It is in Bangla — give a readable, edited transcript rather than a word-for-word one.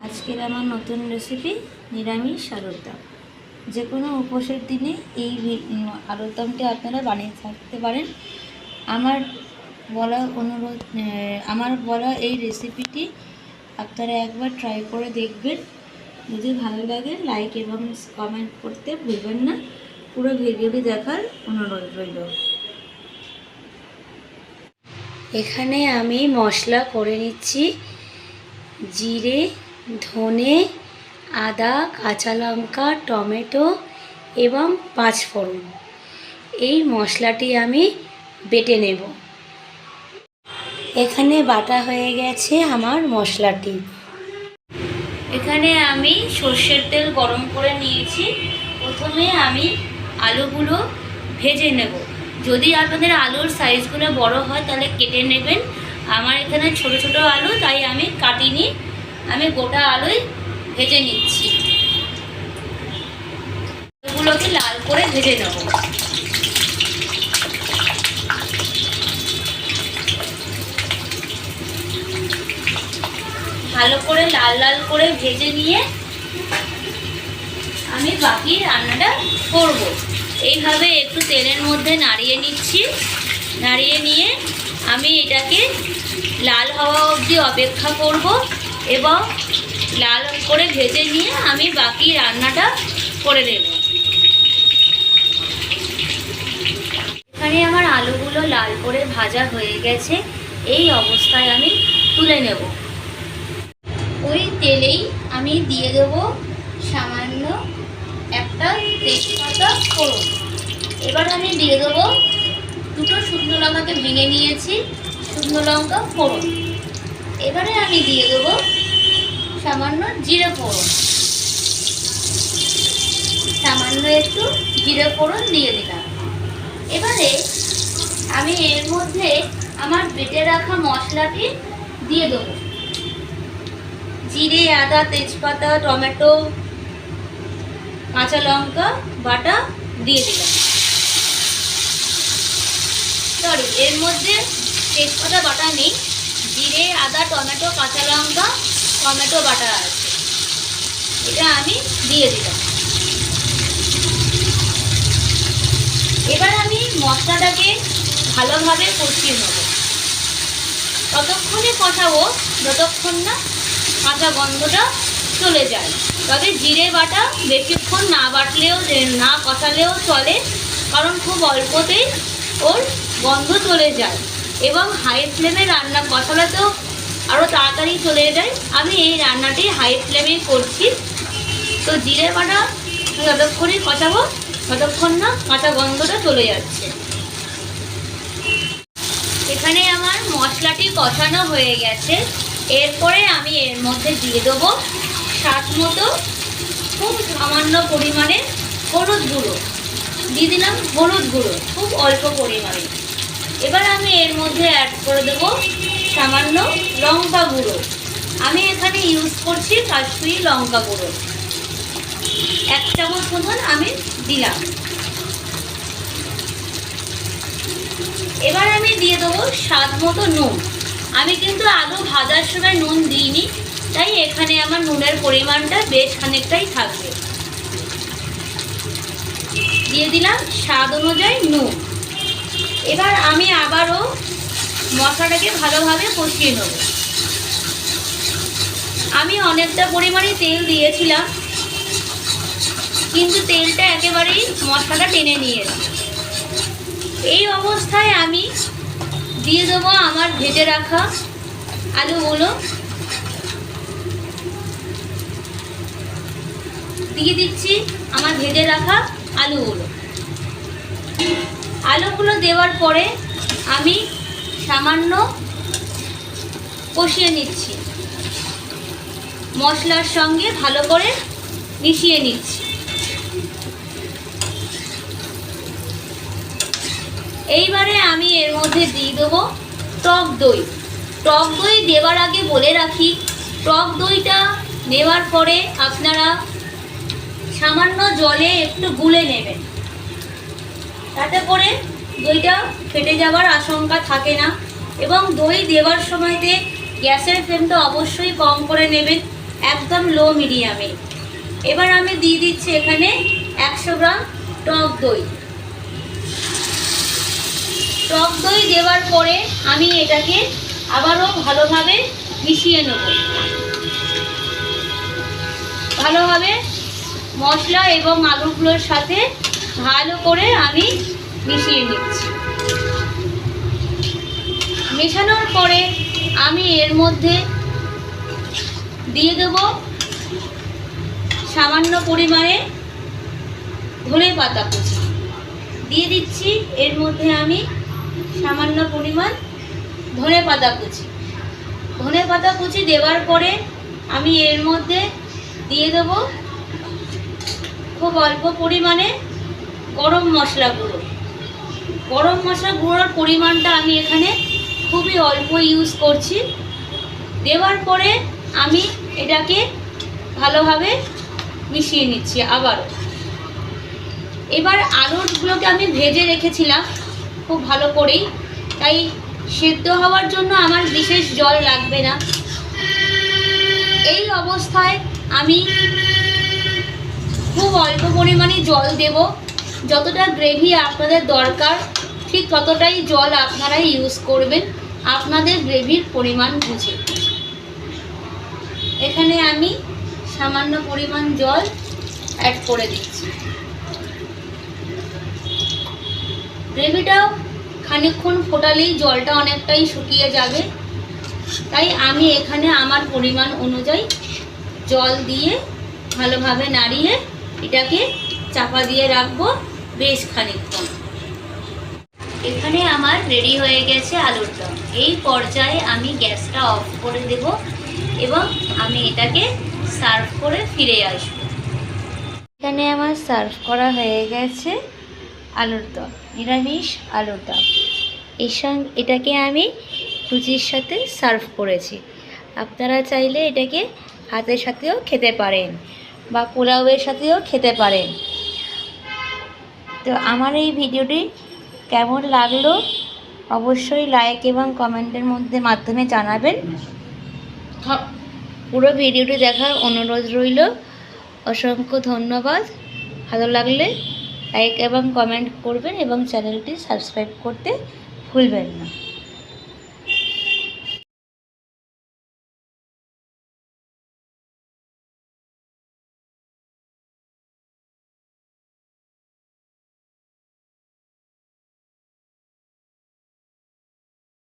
আজকের আমার নতুন রেসিপি নিরামিষ আলুর দম। যে কোনো উপোসের দিনে এই আলুর দমটি আপনারা বানিয়ে থাকতে পারেন। আমার বলা এই রেসিপিটি আপনারা একবার ট্রাই করে দেখবেন। যদি ভালো লাগে লাইক এবং কমেন্ট করতে ভুলবেন না। পুরো ভিডিওটি দেখার অনুরোধ রইল। এখানে আমি মশলা করে নিচ্ছি জিরে, ধনে, আদা, কাঁচা লঙ্কা, টমেটো এবং পাঁচফোড়ন। এই মশলাটি আমি বেটে নেব। এখানে বাটা হয়ে গেছে আমার মশলাটি। এখানে আমি সর্ষের তেল গরম করে নিয়েছি। প্রথমে আমি আলুগুলো ভেজে নেব। যদি আপনাদের আলুর সাইজগুলো বড় হয় তাহলে কেটে নেবেন। আমার এখানে ছোট ছোট আলু, তাই আমি কাটিনি, আমি গোটা আলুই ভেজে নিচ্ছি। আলুগুলোকে লাল করে ভেজে নেব। ভালো করে লাল লাল করে ভেজে নিয়ে আমি বাকি রান্নাটা করব। এইভাবে একটু তেলের মধ্যে নাড়িয়ে নিচ্ছি। নাড়িয়ে নিয়ে আমি এটাকে লাল হওয়া অবধি অপেক্ষা করব এবং লাল করে ভেজে নিয়ে আমি বাকি রান্নাটা করে নেব। এখানে আমার আলুগুলো লাল করে ভাজা হয়ে গেছে। এই অবস্থায় আমি তুলে নেব। ওই তেলেই আমি দিয়ে দেব সামান্য একটা তেজপাতা ফোড়ন। এবার আমি দিয়ে দেবো দুটো শুকনো লঙ্কাকে ভেঙে নিয়েছি, শুকনো লঙ্কা ফোড়ন। এবারে আমি দিয়ে দেবো সামান্য জিরে ফোড়ন। সামান্য একটু জিরে ফোড়ন দিয়ে দিলাম। এবারে আমি এর মধ্যে আমার বেটে রাখা মশলাটি দিয়ে দেবো। জিরে, আদা, তেজপাতা, টমেটো, কাঁচা লঙ্কা বাটা দিয়ে দিলাম। সরি, এর মধ্যে তেজপাতা বাটা নেই, জিরে, আদা, টমেটো, কাঁচা লঙ্কা, টমেটো বাটা আছে, এটা আমি দিয়ে দিলাম। এবার আমি মশলাটাকে ভালোভাবে কষিয়ে নেব। ততক্ষণে কষাবো যতক্ষণ না কাঁচা গন্ধটা চলে যায়। তবে জিরে বাটা বেশিক্ষণ না বাটলেও না কষালেও চলে, কারণ খুব অল্পতেই ওর গন্ধ চলে যায় এবং হাই ফ্লেমে রান্না কষালে তো আরও তাড়াতাড়ি চলে যায়। আমি এই রান্নাটি হাই ফ্লেমে করছি। তো জিরে বাটা যতক্ষণই কষাবো ততক্ষণ না কাঁচা গন্ধটা চলে যাচ্ছে। এখানে আমার মশলাটি কষানো হয়ে গেছে। এরপরে আমি এর মধ্যে দিয়ে দেবো স্বাদ মতো খুব সামান্য পরিমাণে হলুদ গুঁড়ো দিয়ে দিলাম। হলুদ গুঁড়ো খুব অল্প পরিমাণে। এবার আমি এর মধ্যে অ্যাড করে দেবো সামান্য লঙ্কা গুঁড়ো। আমি এখানে ইউজ করছি কাশ্মীরি লঙ্কা গুঁড়ো, 1 চামচ মতন আমি দিলাম। এবার আমি দিয়ে দেবো স্বাদ মতো নুন। আমি কিন্তু আলু ভাজার সময় নুন দিইনি, তাই এখানে আমার নুনের পরিমাণটা বেশ খানিকটাই থাকবে। দিয়ে দিলাম স্বাদ অনুযায়ী নুন। এবার আমি আবারও মশলাটাকে ভালোভাবে কষিয়ে নেব। আমি অনেকটা পরিমাণে তেল দিয়েছিলাম, কিন্তু তেলটা একেবারেই মশলাটা টেনে নিয়েছে। এই অবস্থায় আমি দিয়ে দেবো আমার ভেজে রাখা আলুগুলো। দিয়ে দিচ্ছি আমার ভেজে রাখা আলুগুলো। আলুগুলো দেওয়ার পরে আমি সামান্য কষিয়ে নিচ্ছি, মশলার সঙ্গে ভালো করে মিশিয়ে নিচ্ছি। এইবারে আমি এর মধ্যে দিয়ে দেবো টক দই। টক দই দেওয়ার আগে বলে রাখি, টক দইটা নেওয়ার পরে আপনারা সামান্য জলে একটু গুলে নেবেন, তাতে করে দইটা ফেটে যাওয়ার আশঙ্কা থাকে না। এবং দই দেওয়ার সময়তে গ্যাসের ফ্লেমটা অবশ্যই কম করে নেবেন। একদম লো মিডিয়ামে। এবার আমি দিয়ে দিচ্ছি এখানে 100 গ্রাম টক দই। টক দই দেওয়ার পরে আমি এটাকে আবারও ভালোভাবে মিশিয়ে নেব। ভালোভাবে মশলা এবং আলুগুলোর সাথে ভালো করে আমি মিশিয়ে নিচ্ছি। মেশানোর পরে আমি এর মধ্যে দিয়ে দেব সামান্য পরিমাণে ধনেপাতা কুচি। দিয়ে দিচ্ছি এর মধ্যে আমি সামান্য পরিমাণ ধনেপাতা কুচি। ধনেপাতা কুচি দেওয়ার পরে আমি এর মধ্যে দিয়ে দেব খুব অল্প পরিমাণে গরম মশলা গুঁড়ো। গরম মশলা গুঁড়োর পরিমাণটা আমি এখানে খুবই অল্প ইউজ করছি। দেওয়ার পরে আমি এটাকে ভালোভাবে মিশিয়ে নিচ্ছি আবারও। এবার আলুগুলোকে আমি ভেজে রেখেছিলাম খুব ভালো করেই, তাই সেদ্ধ হওয়ার জন্য আমার বিশেষ জল লাগবে না। এই অবস্থায় আমি খুব অল্প পরিমাণে জল দেব। যতটা গ্রেভি আপনাদের দরকার ঠিক ততটাই জল আপনারাই ইউজ করবেন আপনাদের গ্রেভির পরিমাণ বুঝে। এখানে আমি সামান্য পরিমাণ জল অ্যাড করে দিচ্ছি। গ্রেভিটাও খানিকক্ষণ ফোটালেই জলটা অনেকটাই শুকিয়ে যাবে, তাই আমি এখানে আমার পরিমাণ অনুযায়ী জল দিয়ে ভালোভাবে নাড়িয়ে এটাকে চাপা দিয়ে রাখবো বেশ খানিকক্ষণ। এখানে আমার রেডি হয়ে গেছে আলুর দম। এই পর্যায়ে আমি গ্যাসটা অফ করে দেব এবং আমি এটাকে সার্ভ করে ফিরে আসব। এখানে আমার সার্ভ করা হয়ে গেছে আলুর দম, নিরামিষ আলুর দম। এটাকে আমি লুচির সাথে সার্ভ করেছি। আপনারা চাইলে এটাকে ভাতের সাথেও খেতে পারেন বা পোলাওয়ের সাথেও খেতে পারেন। তো আমার এই ভিডিওটি কেমন লাগলো অবশ্যই লাইক এবং কমেন্টের মাধ্যমে জানাবেন। পুরো ভিডিওটি দেখার অনুরোধ রইল। অসংখ্য ধন্যবাদ। ভালো লাগলে লাইক এবং কমেন্ট করবেন এবং চ্যানেলটি সাবস্ক্রাইব করতে ভুলবেন না।